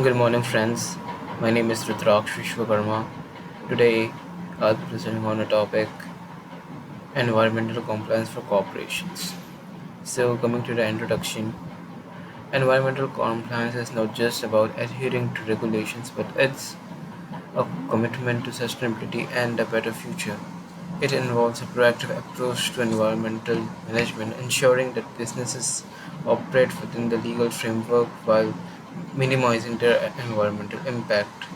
Good morning, friends. My name is Rudraksh Vishwakarma. Today, I'll be presenting on a topic environmental compliance for corporations. So, coming to the introduction, environmental compliance is not just about adhering to regulations, but it's a commitment to sustainability and a better future. It involves a proactive approach to environmental management, ensuring that businesses operate within the legal framework while minimizing their environmental impact.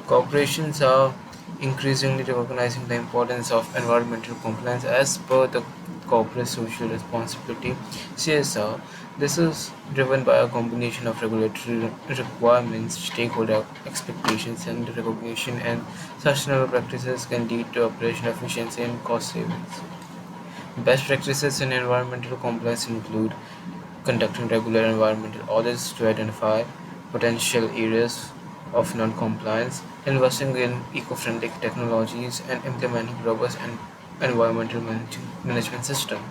Corporations are increasingly recognizing the importance of environmental compliance as per the Corporate Social Responsibility (CSR). This is driven by a combination of regulatory requirements, stakeholder expectations, and recognition, and sustainable practices can lead to operational efficiency and cost savings. Best practices in environmental compliance include conducting regular environmental audits to identify potential areas of non-compliance, investing in eco-friendly technologies, and implementing robust and environmental management systems.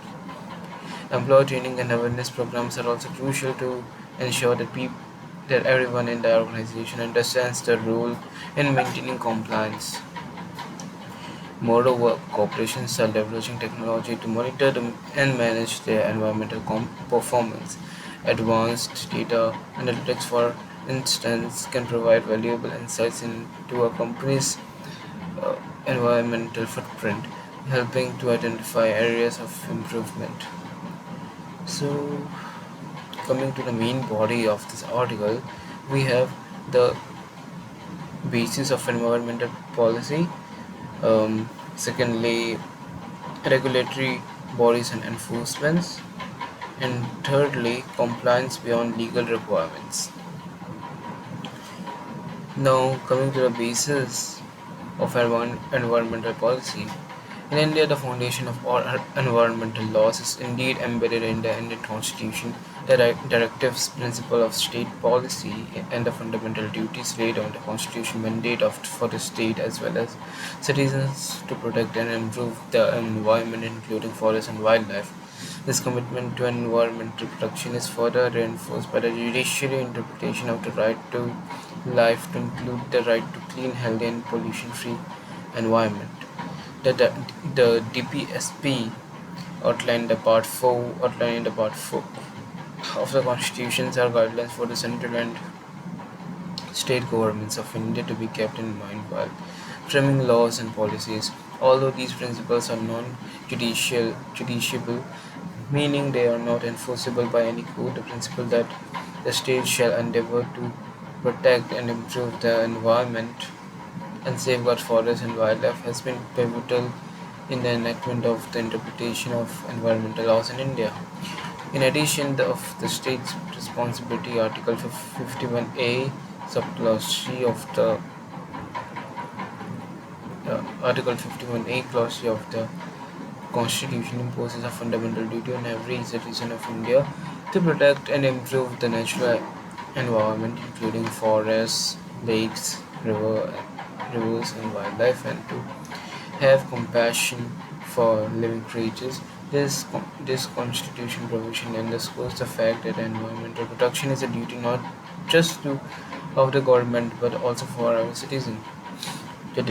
Employee training and awareness programs are also crucial to ensure that everyone in the organization understands their role in maintaining compliance. Moreover, corporations are leveraging technology to monitor and manage their environmental performance. Advanced data analytics, for instance, can provide valuable insights into a company's uh, environmental footprint, helping to identify areas of improvement. So, coming to the main body of this article, we have the basis of environmental policy. Secondly, regulatory bodies and enforcements, and thirdly, compliance beyond legal requirements. Now, coming to the basis of environmental policy. In India, the foundation of all environmental laws is indeed embedded in the Indian Constitution. The directives, principle of state policy, and the fundamental duties laid on the Constitution mandate for the state as well as citizens to protect and improve the environment, including forests and wildlife. This commitment to environmental protection is further reinforced by the judiciary interpretation of the right to life to include the right to clean, healthy, and pollution-free environment. The DPSP outlined in the part 4 of the constitutions are guidelines for the central and state governments of India to be kept in mind while framing laws and policies. Although these principles are non-judiciable, meaning they are not enforceable by any court, the principle that the state shall endeavor to protect and improve the environment and safeguard forests and wildlife has been pivotal in the enactment of the interpretation of environmental laws in India. In addition of the state's responsibility, Article 51A, subclause C of the Article 51A, clause C of the Constitution imposes a fundamental duty on every citizen of India to protect and improve the natural environment, including forests, lakes, rivers, and wildlife, and to have compassion for living creatures. This constitution provision underscores the fact that environmental protection is a duty not just of the government but also for our citizens. The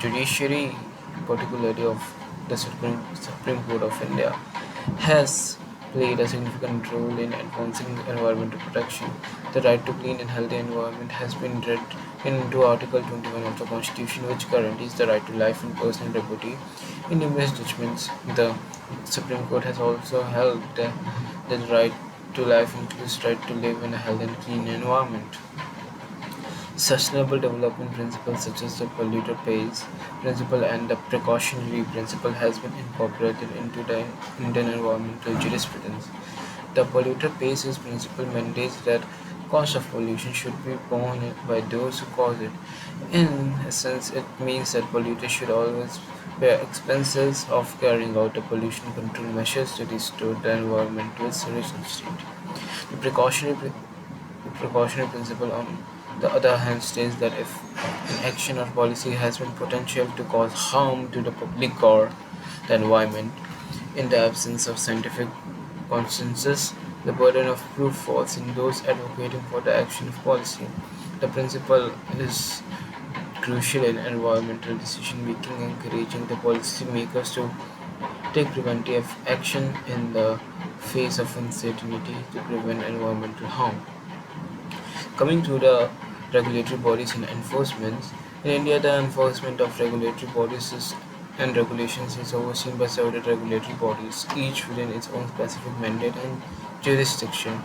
judiciary, particularly of the Supreme Court of India, has played a significant role in advancing environmental protection. The right to clean and healthy environment has been read into Article 21 of the Constitution, which guarantees the right to life and personal liberty. In numerous judgments, the Supreme Court has also held that the right to life includes right to live in a healthy and clean environment. Sustainable development principles such as the polluter pays principle and the precautionary principle has been incorporated into the Indian environmental jurisprudence. The polluter pays principle mandates that cost of pollution should be borne by those who cause it. In essence, it means that polluters should always bear expenses of carrying out the pollution control measures to restore the environment to its original state. The precautionary principle, on the other hand, states that if an action or policy has been potential to cause harm to the public or the environment, in the absence of scientific consensus, The burden of proof falls in those advocating for the action of policy. The principle is crucial in environmental decision making, encouraging the policymakers to take preventive action in the face of uncertainty to prevent environmental harm. Coming to the regulatory bodies and enforcement, in India, the enforcement of regulatory bodies and regulations is overseen by several regulatory bodies, each within its own specific mandate and jurisdiction.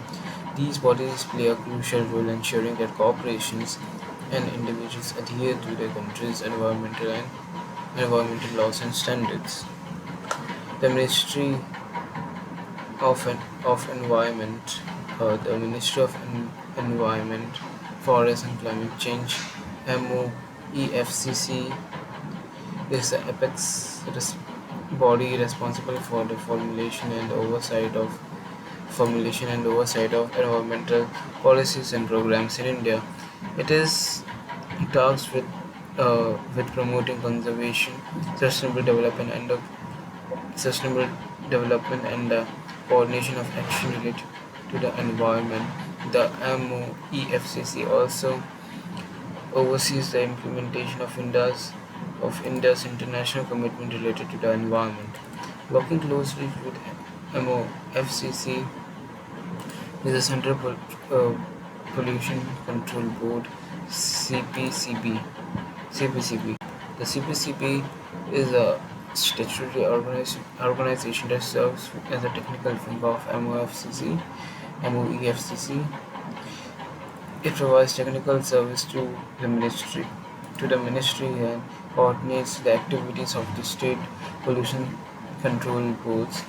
These bodies play a crucial role in ensuring that corporations and individuals adhere to their country's environmental laws and standards. The Ministry of Environment, the Ministry of Environment, Forest and Climate Change (MOEFCC) is the body responsible for the formulation and oversight of environmental policies and programs in India. It is tasked with promoting conservation, sustainable development, and sustainable development and the coordination of action related to the environment. The MOEFCC also oversees the implementation of India's international commitment related to the environment. Working closely with MOFCC is the Pollution Control Board (CPCB). CPCB. The CPCB is a statutory organization that serves as a technical wing of MOEFCC. It provides technical service to the ministry and coordinates the activities of the state pollution control boards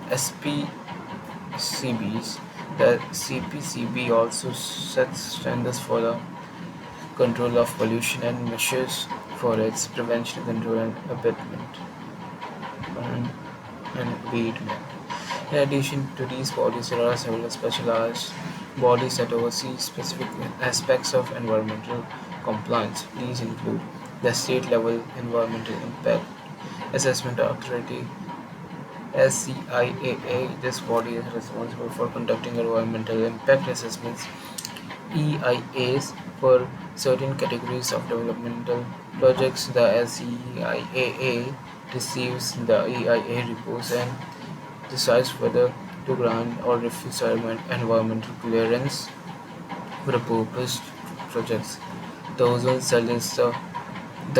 (SPCBs). The CPCB also sets standards for the control of pollution and measures for its prevention, control, and and abatement. In addition to these bodies, there are several specialized bodies that oversee specific aspects of environmental compliance. These include the State Level Environmental Impact Assessment Authority (SCIAA). This body is responsible for conducting environmental impact assessments (EIAs) for certain categories of developmental projects. The SCIAA receives the EIA reports and decides whether to grant or refuse environmental clearance for the proposed projects. The ozone cell is the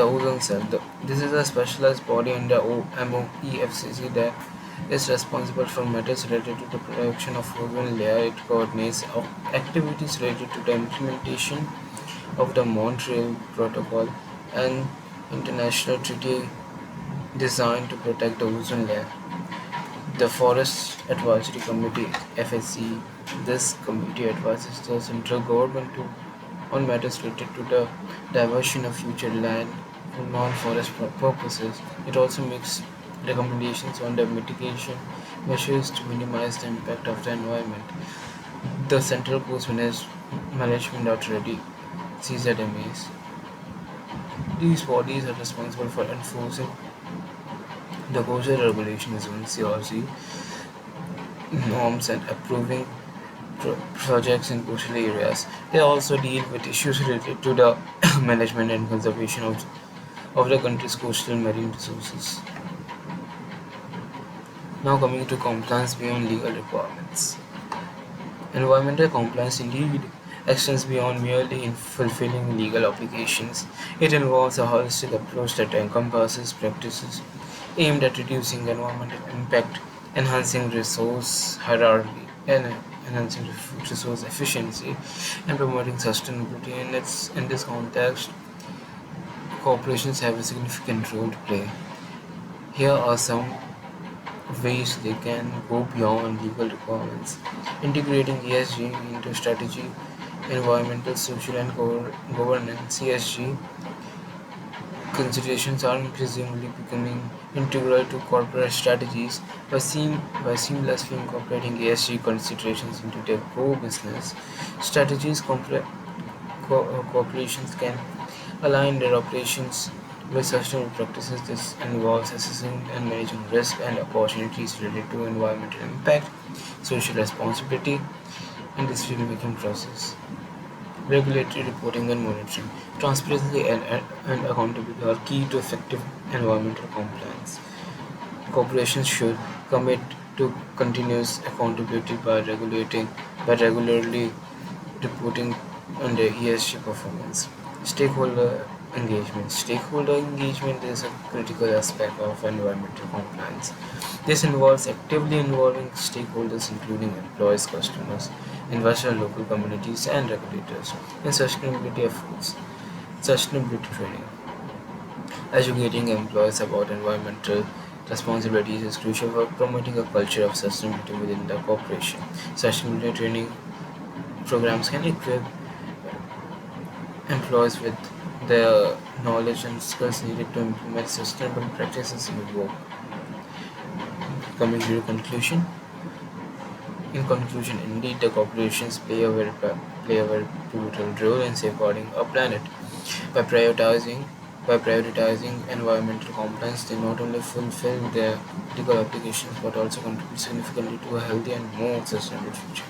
ozone cell. This is a specialized body under MOEFCC that is responsible for matters related to the protection of ozone layer. It coordinates activities related to the implementation of the Montreal Protocol, an international treaty designed to protect the ozone layer. The Forest Advisory Committee (FSC). This committee advises the central government on matters related to the diversion of future land for non-forest purposes. It also makes recommendations on the mitigation measures to minimize the impact of the environment. The Central Coast Management Authority (CZMAs). These bodies are responsible for enforcing the coastal regulations on CRC norms and approving projects in coastal areas. They also deal with issues related to the management and conservation of the country's coastal marine resources. Now coming to compliance beyond legal requirements. Environmental compliance indeed extends beyond merely in fulfilling legal obligations. It involves a holistic approach that encompasses practices aimed at reducing environmental impact, enhancing resource hierarchy, and enhancing resource efficiency, and promoting sustainability. In this context, corporations have a significant role to play. Here are some ways they can go beyond legal requirements: integrating ESG into strategy, environmental, social, and governance (ESG) considerations are increasingly becoming integral to corporate strategies by seamlessly incorporating ESG considerations into their core business strategies. Corporations can align their operations With sustainable practices, this involves assessing and managing risk and opportunities related to environmental impact, social responsibility, and decision-making process. Regulatory reporting and monitoring. Transparency and accountability are key to effective environmental compliance. Corporations should commit to continuous accountability by regularly reporting on their ESG performance. Stakeholder engagement. Stakeholder engagement is a critical aspect of environmental compliance. This involves actively involving stakeholders including employees, customers, investors, local communities, and regulators in sustainability efforts. Sustainability training. Educating employees about environmental responsibilities is crucial for promoting a culture of sustainability within the corporation. Sustainability training programs can equip employees with the knowledge and skills needed to implement sustainable practices in work. Coming to the conclusion, in conclusion, indeed, the corporations play a very pivotal role in safeguarding our planet. By prioritizing by prioritizing environmental compliance, they not only fulfill their critical obligations but also contribute significantly to a healthy and more sustainable future.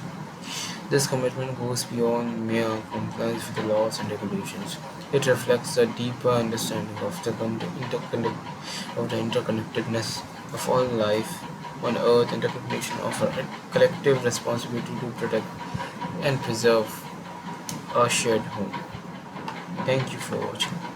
This commitment goes beyond mere compliance with the laws and regulations. It reflects a deeper understanding of the interconnectedness of all life on Earth and recognition of a collective responsibility to protect and preserve our shared home. Thank you for watching.